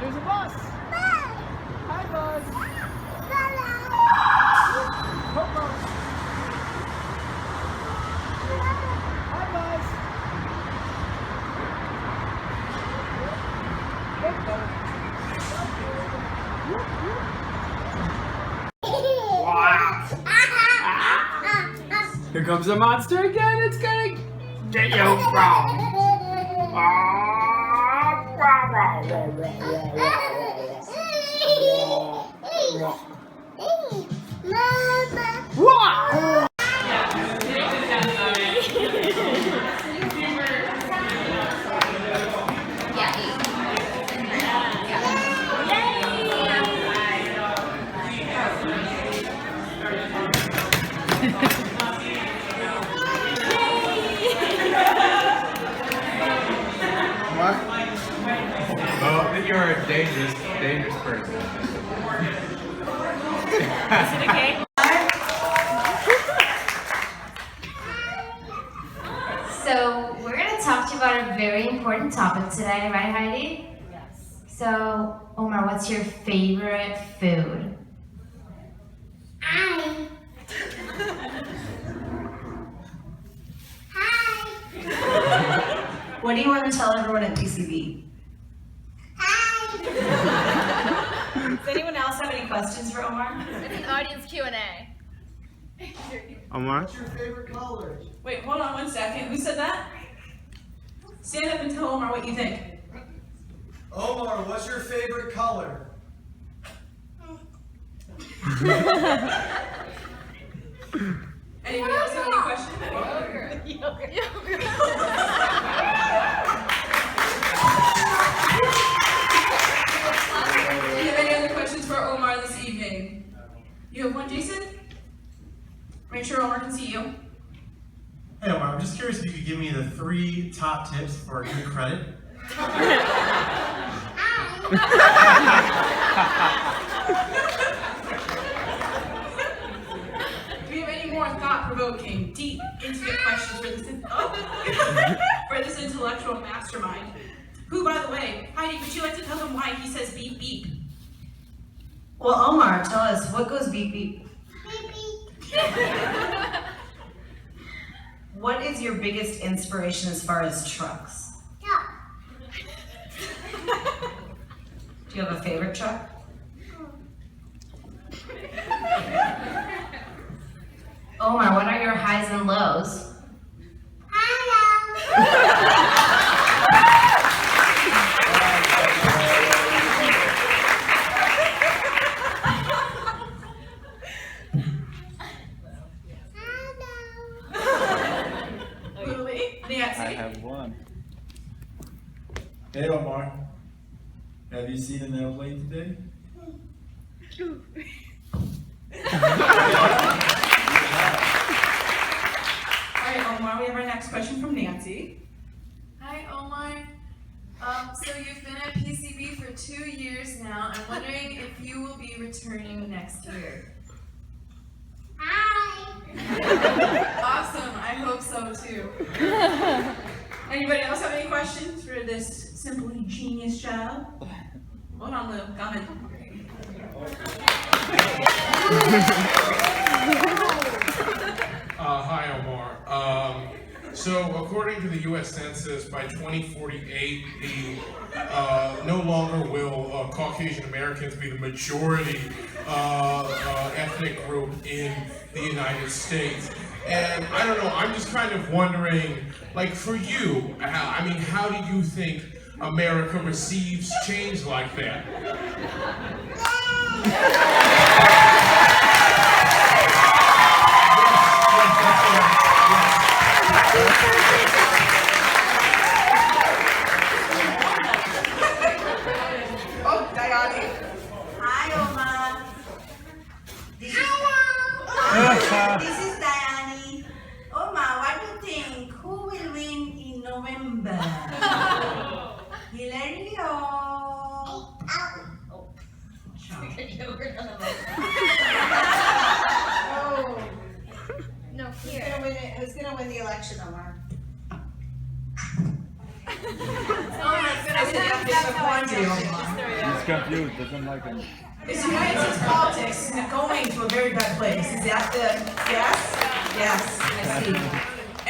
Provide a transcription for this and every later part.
There's a bus. Hi, bus. Coco. Hi, bus. Here comes the monster again. It's gonna get you wrong. Mama. You're a dangerous person. Is it okay? So we're going to talk to you about a very important topic today, right, Heidi? Yes. So, Omar, what's your favorite food? Hi. What do you want to tell everyone at PCB? Does anyone else have any questions for Omar? It's an audience Q&A. Omar? What's your favorite color? Wait, hold on 1 second. Who said that? Stand up and tell Omar what you think. Omar, what's your favorite color? Anybody else have any questions? Yogurt. Do you have any other questions for Omar this evening? You have one, Jason? Make sure Omar can see you. Hey Omar, I'm just curious if you could give me the 3 top tips for good credit. Do we have any more thought-provoking, deep, intimate questions for this, for this intellectual mastermind? Who, by the way, Heidi, would you like to tell them why he says beep beep? Well, Omar, tell us, what goes beep beep? What is your biggest inspiration as far as trucks? Do you have a favorite truck? Omar, what are your highs and lows? Lily, Nancy. I have one. Hey Omar, have you seen an airplane today? Alright, Omar, we have our next question from Nancy. Hi, Omar. So you've been at PCB for 2 years now. I'm wondering if you will be returning next year. Awesome. I hope so too. Anybody else have any questions for this simply genius child? Hold on, Lou. Coming. Hi, Omar. So, according to the U.S. Census, by 2048, no longer will Caucasian Americans be the majority ethnic group in the United States. And I don't know, I'm just kind of wondering, like for you, how do you think America receives change like that? Oh, Diane. Hi, Omar. This is Diane. Omar, what do you think? Who will win in November? Hillary or... No, here. Who's gonna win the election, Omar? Omar's gonna win. That's how I feel. confused, doesn't like him. Is the United States politics going to a very bad place? Is that the yes? Yes, I see.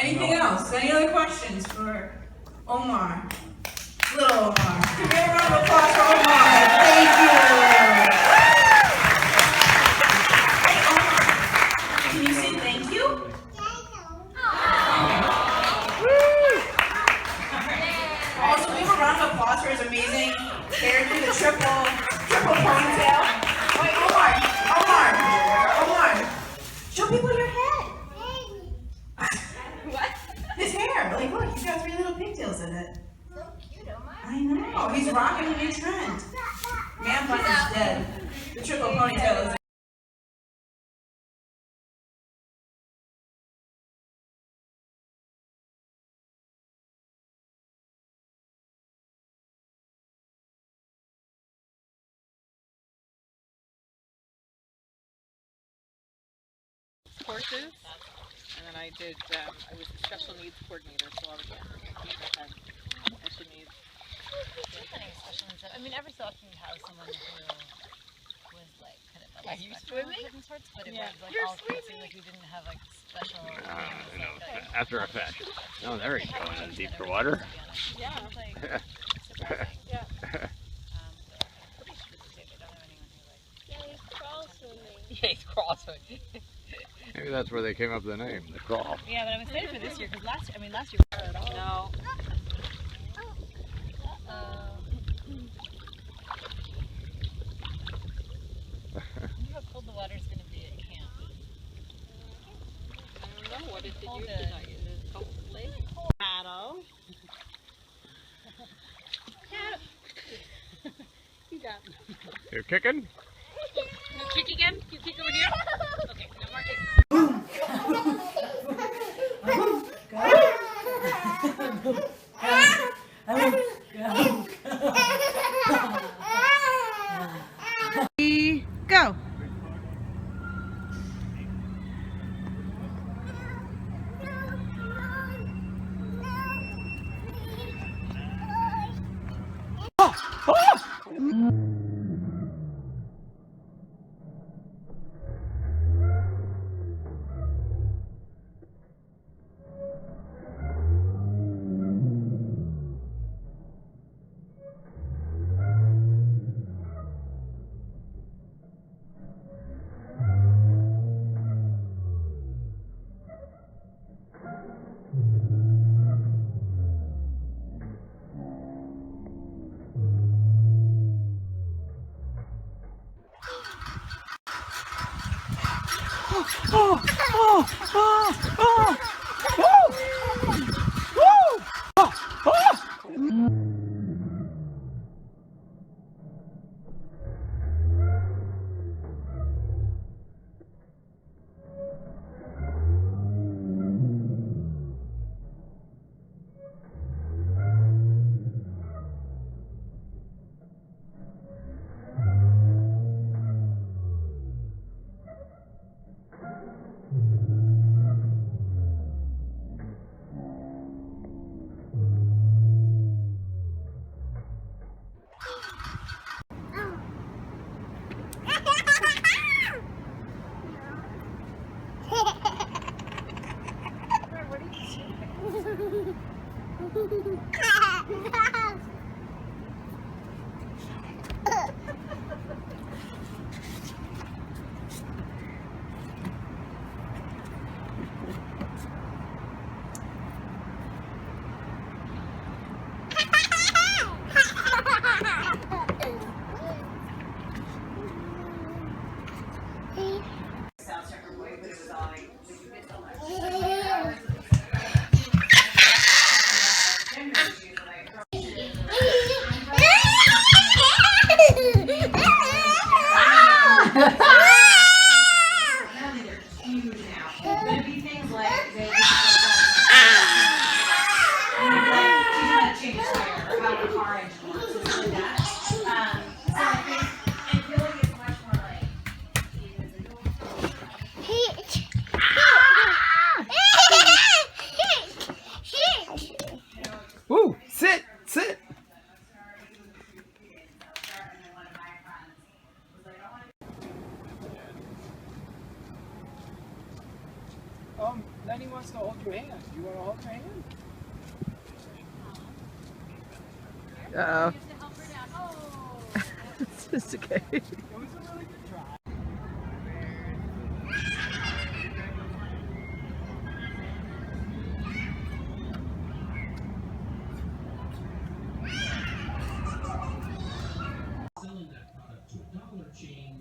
Anything else? Any other questions for Omar? Little Omar. Give me a round of applause for Omar. Thank you. Hey, Omar. Can you say thank you? Also, give a round of applause for his amazing hair through the triple ponytail. Wait, Omar. Show people your head. What? His hair. Like, look, he's got 3 little pigtails in it. So cute, Omar. I know. He's rocking a new trend. Man bun is dead. The triple ponytail is. Courses, and then I did, I was a special needs coordinator, so I was kids that had special needs. I mean, every so often you have someone who was like kind of Are you swimming? certain sorts, but it Yeah. was like You're all kids, like you didn't have like special. After effect. Oh, there you go. In deeper water. Yeah. Like, surprising. Yeah. Pretty sure they don't have anyone who like. Yeah, he's crawl swimming. Yeah, he's crawl swimming. Maybe that's where they came up with the name, the crawl. Yeah, but I'm excited for this year because last year At all. no. I wonder how cold the water's going to be at camp. I don't know. What did you Hold do it. tonight? Is it cold lake? Paddle. You got me. You're kicking? You kick again? You kick over here? Okay, no more kicking. Go. Lenny wants to hold your hand. Do you want to hold your hand? Uh-oh. It's okay.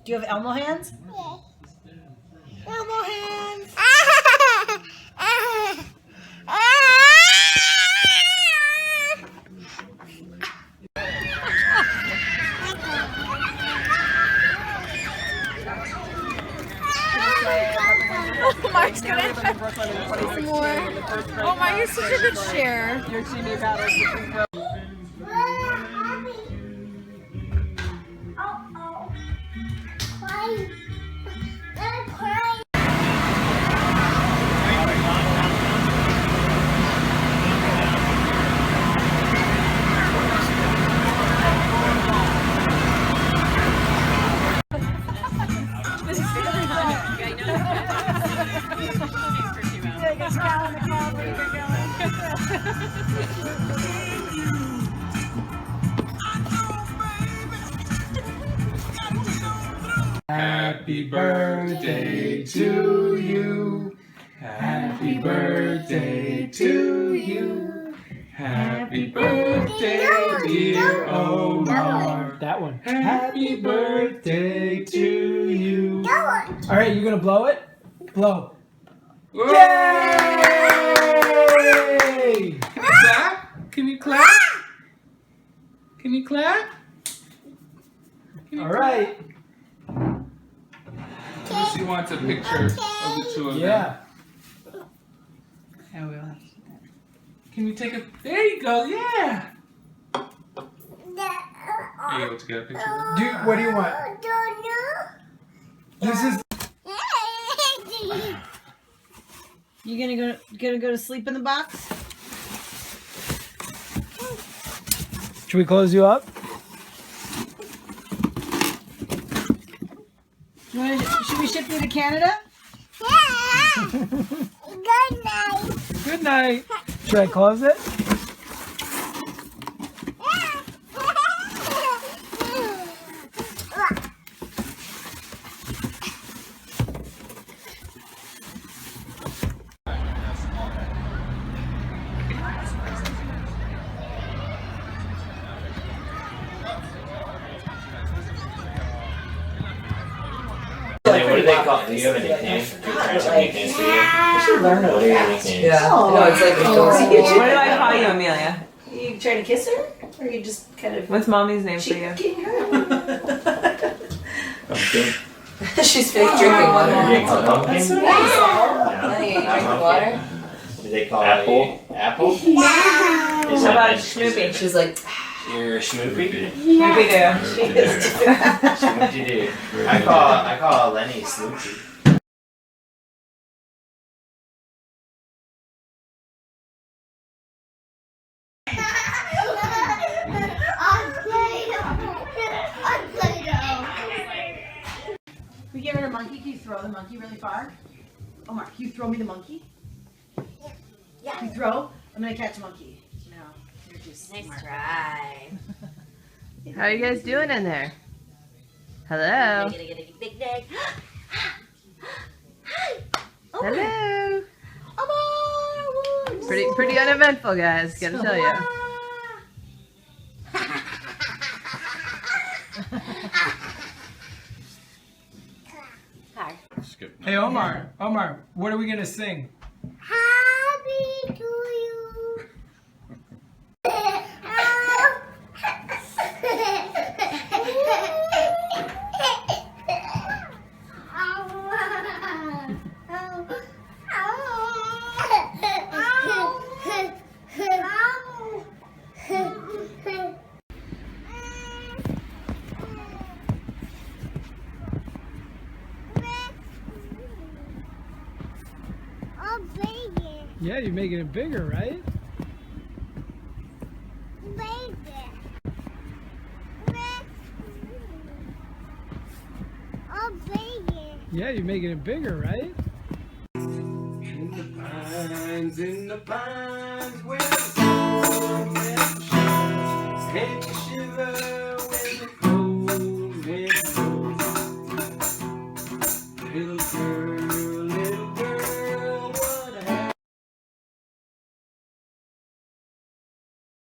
Do you have Elmo hands? Yes. Elmo hands. Omar's gonna play some more. Omar, you're such a good share. Your teammate battle. Happy birthday to you. Happy birthday to you. Happy birthday, dear Omar. That one. Happy birthday to you. That one. All right, you're gonna blow it? Blow. Yay! Can you clap? Can you clap? Can you clap? All right. She wants a picture of the two of them. Yeah. I will. Can you take a? There you go. Yeah. Are you able to get a picture? What do you want? This is. You gonna go to sleep in the box? Should we close you up? Should we ship you to Canada? Yeah. Good night. Good night. Should I close it? What do they call? Do you have a nickname? Do your parents have nicknames for you? I should learn what are your nicknames. Yeah. No, it's like What do I call you, Amelia? You trying to kiss her, or you just kind of? What's mommy's name for you? Pumpkin. She's fake drinking water. Do they call pumpkin? That's so nice. Drinking water? Do they call Apple? you Apple? Yeah. Is How that about Snoopy? She's like, You're Snoopy? Snoopy do. Snoopy do. I call Lenny Snoopy. We get rid of monkey. Can you throw the monkey really far? Omar, can you throw me the monkey? Yeah. Can you throw? I'm gonna catch a monkey. No, you're just Nice smart. try. How are you guys doing in there? Hello. Big day. Hello. Omar! Pretty uneventful, guys. Gotta tell you. Hi. Hey Omar. Omar, what are we gonna sing? Happy to you. Yeah, you're making it bigger, right? Yeah, you're making it bigger, right? in the pines where the